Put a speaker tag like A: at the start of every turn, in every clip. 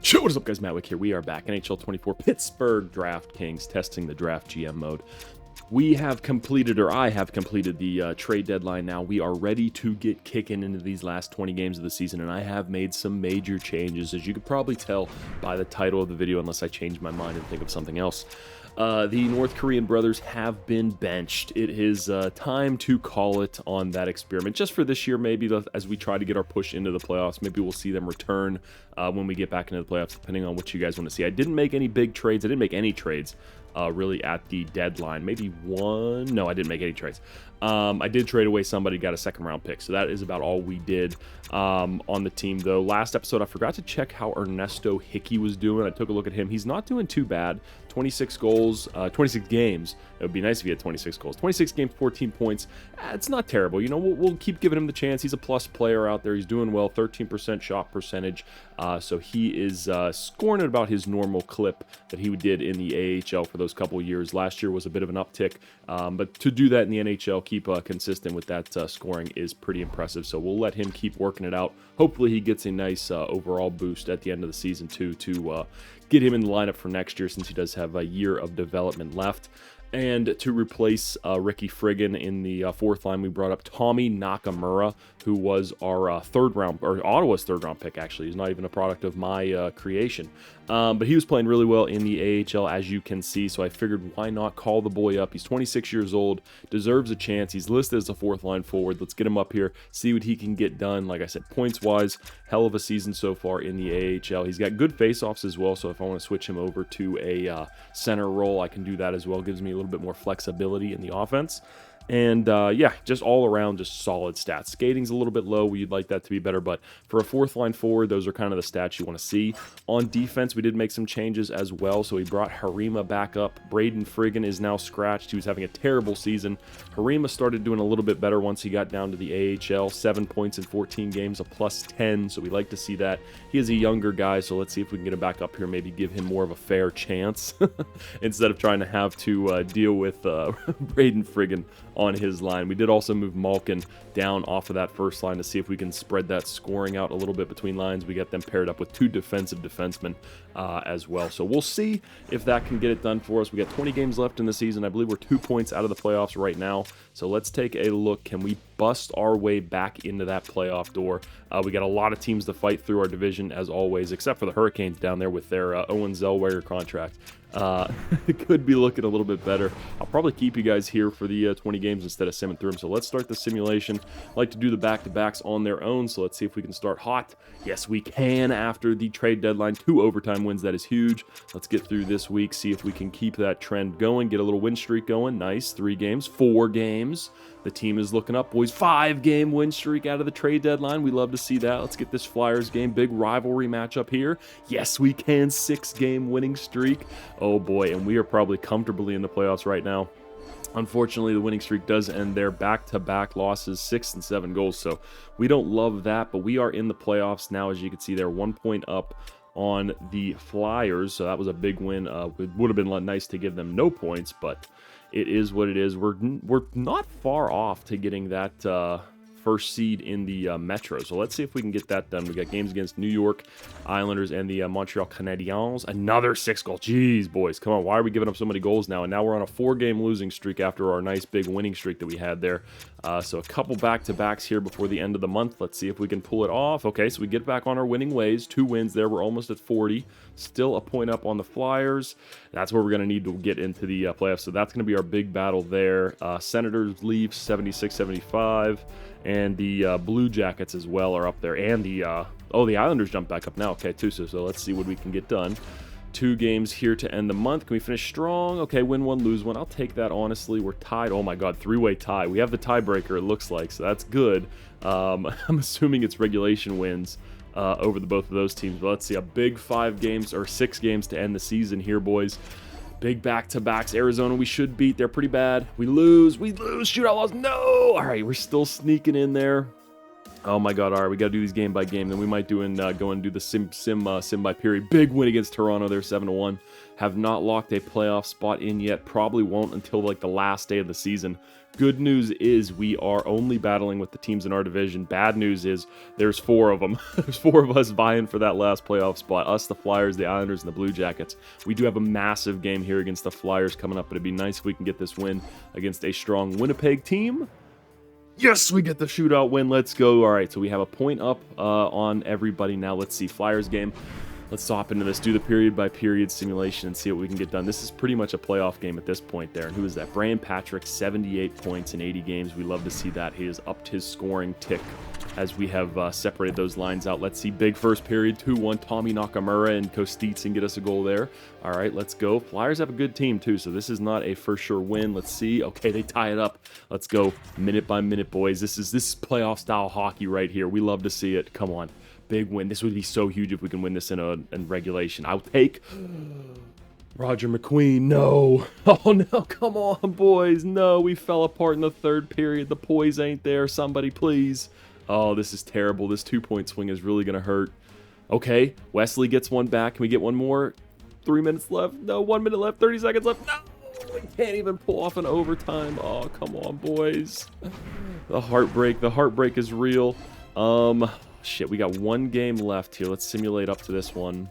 A: Yo, what is up, guys? MattWic here. We are back. NHL 24 Pittsburgh DraftKings testing the draft GM mode. We have completed, or I have completed, the trade deadline now. We are ready to get kicking into these last 20 games of the season, and I have made some major changes, as you could probably tell by the title of the video, unless I change my mind and think of something else. The North Korean brothers have been benched. It is time to call it on that experiment. Just for this year, maybe, as we try to get our push into the playoffs. Maybe we'll see them return when we get back into the playoffs, depending on what you guys want to see. I didn't make any big trades. I didn't make any trades really at the deadline. Maybe one. No, I didn't make any trades. I did trade away somebody, got a second-round pick. So that is about all we did on the team, though. Last episode, I forgot to check how Ernesto Hickey was doing. I took a look at him. He's not doing too bad. 26 goals, 26 games. It would be nice if he had 26 goals. 26 games, 14 points. It's not terrible. You know, we'll keep giving him the chance. He's a plus player out there. He's doing well. 13% shot percentage. So he is scoring at about his normal clip that he did in the AHL for those couple years. Last year was a bit of an uptick. But to do that in the NHL, keep consistent with that scoring is pretty impressive. So we'll let him keep working it out. Hopefully he gets a nice overall boost at the end of the season, too, to get him in the lineup for next year, since he does have a year of development left. And to replace Ricky Friggin in the fourth line, we brought up Tommy Nakamura, who was our Ottawa's third round pick, actually. He's not even a product of my creation. But he was playing really well in the AHL, as you can see, so I figured why not call the boy up. He's 26 years old, deserves a chance. He's listed as a fourth line forward. Let's get him up here, see what he can get done. Like I said, points-wise, hell of a season so far in the AHL. He's got good face-offs as well, so if I want to switch him over to a center role, I can do that as well. Gives me a little bit more flexibility in the offense. And yeah, just all around, just solid stats. Skating's a little bit low. We'd like that to be better, but for a fourth line forward, those are kind of the stats you want to see. On defense, we did make some changes as well. So we brought Harima back up. Braden Friggin is now scratched. He was having a terrible season. Harima started doing a little bit better once he got down to the AHL. 7 points in 14 games, a +10. So we like to see that. He is a younger guy, so let's see if we can get him back up here. Maybe give him more of a fair chance instead of trying to have to deal with Braden Friggin on his line. We did also move Malkin down off of that first line to see if we can spread that scoring out a little bit between lines. We got them paired up with two defensive defensemen as well. So we'll see if that can get it done for us. We got 20 games left in the season. I believe we're 2 points out of the playoffs right now. So let's take a look. Can we bust our way back into that playoff door? We got a lot of teams to fight through our division, as always, except for the Hurricanes down there with their Owen Zellweger contract. It could be looking a little bit better. I'll probably keep you guys here for the 20 games instead of simming through them. So let's start the simulation. I like to do the back-to-backs on their own, so let's see if we can start hot. Yes, we can after the trade deadline. 2 overtime wins. That is huge. Let's get through this week, see if we can keep that trend going, get a little win streak going. Nice. 3 games, 4 games. The team is looking up, boys. 5-game win streak out of the trade deadline. We love to see that. Let's get this Flyers game. Big rivalry matchup here. Yes, we can. 6-game winning streak. Oh, boy, and we are probably comfortably in the playoffs right now. Unfortunately, the winning streak does end there. Back-to-back losses, 6 and 7 goals, so we don't love that, but we are in the playoffs now. As you can see there, 1 point up on the Flyers, so that was a big win. It would have been nice to give them no points, but it is what it is. We're not far off to getting that first seed in the Metro. So let's see if we can get that done. We got games against New York Islanders and the Montreal Canadiens. Another 6 goal. Jeez, boys. Come on. Why are we giving up so many goals now? And now we're on a 4-game losing streak after our nice big winning streak that we had there. So a couple back-to-backs here before the end of the month. Let's see if we can pull it off. Okay, so we get back on our winning ways. 2 wins there. We're almost at 40. Still a point up on the Flyers. That's where we're going to need to get into the playoffs. So that's going to be our big battle there. Senators leave 76-75. And the Blue Jackets as well are up there. And the Islanders jump back up now. Okay, too. So let's see what we can get done. 2 games here to end the month. Can we finish strong? Okay, win 1, lose 1. I'll take that, honestly. We're tied. Oh, my God, 3-way tie. We have the tiebreaker, it looks like, so that's good. I'm assuming it's regulation wins over the both of those teams. But let's see, a big 5 games or 6 games to end the season here, boys. Big back-to-backs. Arizona, we should beat. They're pretty bad. We lose. Shootout loss. No! All right, we're still sneaking in there. Oh my God! All right, we got to do these game by game. Then we might go and do the sim by period. Big win against Toronto. They're 7-1. Have not locked a playoff spot in yet. Probably won't until like the last day of the season. Good news is we are only battling with the teams in our division. Bad news is there's 4 of them. There's 4 of us vying for that last playoff spot. Us, the Flyers, the Islanders, and the Blue Jackets. We do have a massive game here against the Flyers coming up, but it'd be nice if we can get this win against a strong Winnipeg team. Yes, we get the shootout win. Let's go. All right, so we have a point up on everybody now. Let's see. Flyers game. Let's hop into this. Do the period-by-period simulation and see what we can get done. This is pretty much a playoff game at this point there. And who is that? Brian Patrick, 78 points in 80 games. We love to see that. He has upped his scoring tick as we have separated those lines out. Let's see. Big first period, 2-1. Tommy Nakamura and Kostitsin get us a goal there. All right, let's go. Flyers have a good team, too, so this is not a for sure win. Let's see. Okay, they tie it up. Let's go minute by minute, boys. This is playoff-style hockey right here. We love to see it. Come on. Big win. This would be so huge if we can win this in regulation. I'll take Roger McQueen. No. Oh, no. Come on, boys. No, we fell apart in the third period. The poise ain't there. Somebody, please. Oh, this is terrible. This 2-point swing is really going to hurt. Okay, Wesley gets one back. Can we get one more? 3 minutes left. No, 1 minute left. 30 seconds left. No, we can't even pull off an overtime. Oh, come on, boys. The heartbreak is real. Shit, we got 1 game left here. Let's simulate up to this one.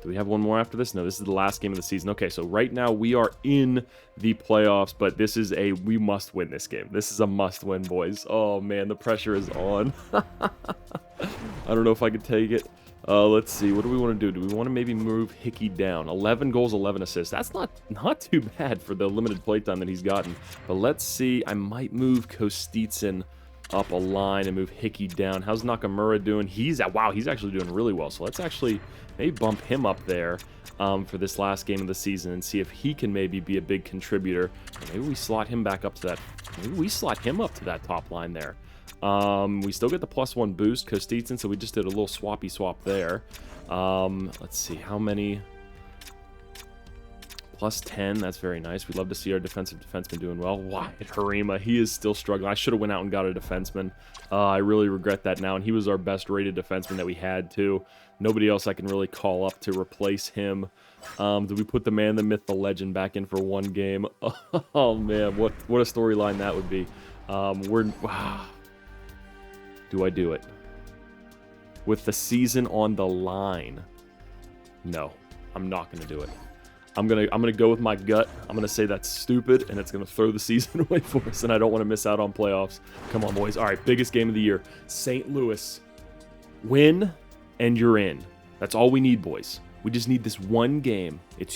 A: Do we have one more after this? No, this is the last game of the season. Okay, so right now we are in the playoffs, but this is we must win this game. This is a must win, boys. Oh, man, the pressure is on. I don't know if I can take it. Let's see. What do we want to do? Do we want to maybe move Hickey down? 11 goals, 11 assists. That's not too bad for the limited play time that he's gotten. But let's see. I might move Kostitsin up a line and move Hickey down. How's Nakamura doing? Wow, he's actually doing really well. So let's actually maybe bump him up there for this last game of the season and see if he can maybe be a big contributor. Maybe we slot him back up to that. Maybe we slot him up to that top line there. We still get the +1 boost, Kostitsin, so we just did a little swappy swap there. Let's see, how many? +10, that's very nice. We'd love to see our defensive defenseman doing well. Wyatt Harima, he is still struggling. I should have went out and got a defenseman. I really regret that now, and he was our best rated defenseman that we had, too. Nobody else I can really call up to replace him. Do we put the man, the myth, the legend back in for 1 game? Oh, man, what a storyline that would be. Wow. Do I do it? With the season on the line? No, I'm not going to do it. I'm gonna go with my gut. I'm gonna say that's stupid, and it's gonna throw the season away for us, and I don't want to miss out on playoffs. Come on, boys. All right, biggest game of the year. St. Louis. Win, and you're in. That's all we need, boys. We just need this 1 game. The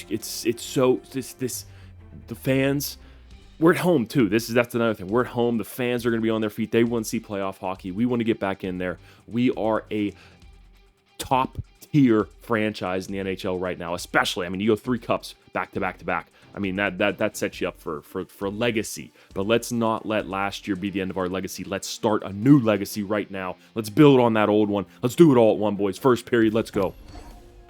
A: fans. We're at home, too. That's another thing. We're at home. The fans are going to be on their feet. They want to see playoff hockey. We want to get back in there. We are a top-tier franchise in the NHL right now, especially. I mean, you go 3 cups back to back to back. I mean, that sets you up for legacy. But let's not let last year be the end of our legacy. Let's start a new legacy right now. Let's build on that old one. Let's do it all at one, boys. First period, let's go.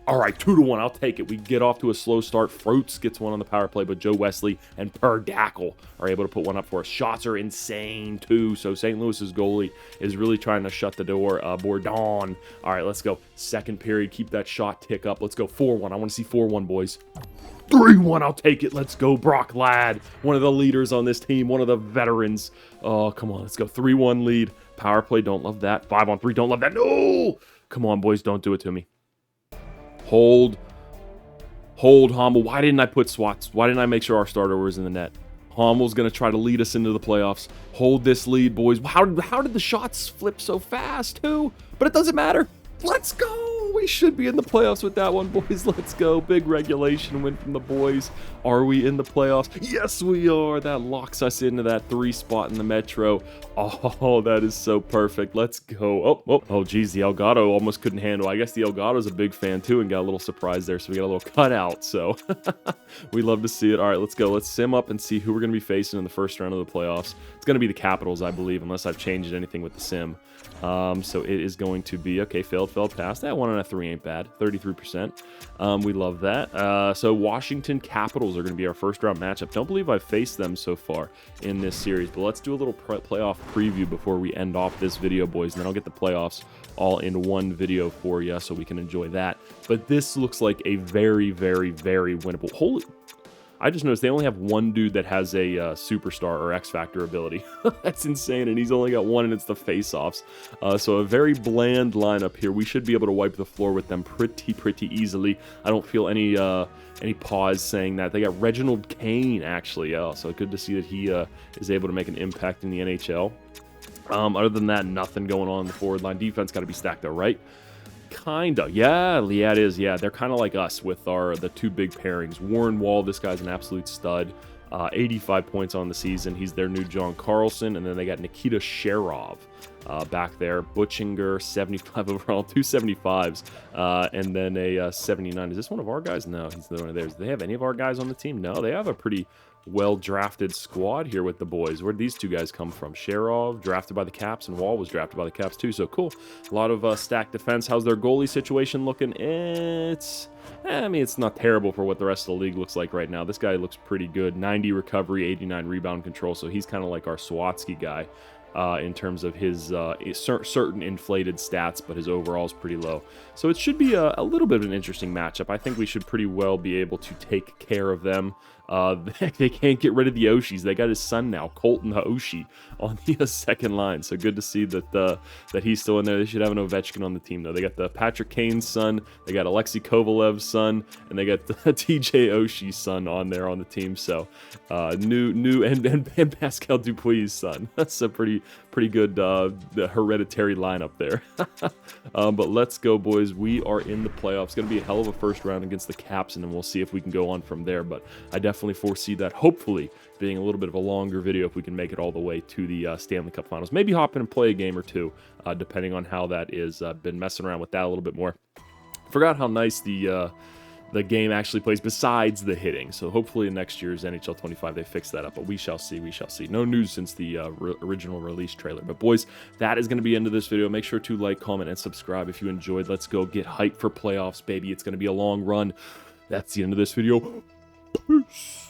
A: All right, 2-1. I'll take it. We get off to a slow start. Froats gets one on the power play, but Joe Wesley and Perdackle are able to put one up for us. Shots are insane, too. So St. Louis's goalie is really trying to shut the door. Bourdon. All right, let's go. Second period. Keep that shot tick up. Let's go 4-1. I want to see 4-1, boys. 3-1. I'll take it. Let's go. Brock Ladd, one of the leaders on this team, one of the veterans. Oh, come on. Let's go. 3-1 lead. Power play. Don't love that. 5-on-3. Don't love that. No! Come on, boys. Don't do it to me. Hold, Hommel. Why didn't I put swats? Why didn't I make sure our starter was in the net? Hommel's going to try to lead us into the playoffs. Hold this lead, boys. How did the shots flip so fast, too? But it doesn't matter. Let's go. We should be in the playoffs with that one, boys. Let's go. Big regulation win from the boys. Are we in the playoffs? Yes, we are. That locks us into that 3 spot in the Metro. Oh, that is so perfect. Let's go. Oh, geez. The Elgato almost couldn't handle. I guess the Elgato's a big fan, too, and got a little surprise there, so we got a little cutout. So we love to see it. All right, let's go. Let's sim up and see who we're going to be facing in the first round of the playoffs. It's going to be the Capitals, I believe, unless I've changed anything with the sim. So it is going to be, okay, failed pass. That 1.5 3 ain't bad. 33%. We love that. So Washington Capitals are going to be our first round matchup. Don't believe I've faced them so far in this series, but let's do a little playoff preview before we end off this video, boys, and then I'll get the playoffs all in one video for you so we can enjoy that. But this looks like a very, very, very winnable. Holy... I just noticed they only have one dude that has a superstar or X Factor ability. That's insane, and he's only got one, and it's the face-offs. So a very bland lineup here. We should be able to wipe the floor with them pretty easily. I don't feel any pause saying that. They got Reginald Kane, actually. So good to see that he is able to make an impact in the NHL. Other than that, nothing going on in the forward line. Defense got to be stacked, though, right? Kinda, yeah, it is. Yeah, they're kind of like us with the two big pairings. Warren Wall, this guy's an absolute stud. 85 points on the season. He's their new John Carlson, and then they got Nikita Sherov back there. Butchinger, 75 overall, 275s, and then a 79. Is this one of our guys? No, he's the one of theirs. Do they have any of our guys on the team? No, they have a pretty well-drafted squad here with the boys. Where'd these two guys come from? Sherov, drafted by the Caps, and Wall was drafted by the Caps too, so cool. A lot of stacked defense. How's their goalie situation looking? I mean, it's not terrible for what the rest of the league looks like right now. This guy looks pretty good. 90 recovery, 89 rebound control, so he's kind of like our Swatsky guy in terms of his certain inflated stats, but his overall is pretty low. So it should be a little bit of an interesting matchup. I think we should pretty well be able to take care of them. They can't get rid of the Oshis. They got his son now, Colton Oshie, on the second line. So good to see that he's still in there. They should have an Ovechkin on the team, though. They got the Patrick Kane's son, they got Alexei Kovalev's son, and they got the TJ Oshie's son on there on the team. So new and Pascal Dupuis' son. That's a pretty good the hereditary lineup there. But let's go, boys. We are in the playoffs. It's going to be a hell of a first round against the Caps, and then we'll see if we can go on from there. But I definitely foresee that hopefully being a little bit of a longer video if we can make it all the way to the Stanley Cup Finals. Maybe hop in and play a game or two, depending on how that is. Been messing around with that a little bit more. Forgot how nice the game actually plays besides the hitting. So hopefully in next year's NHL 25 they fix that up, but we shall see. No news since the original release trailer. But boys, that is going to be the end of this video. Make sure to like, comment, and subscribe if you enjoyed. Let's go get hyped for playoffs, baby. It's going to be a long run. That's the end of this video. Peace.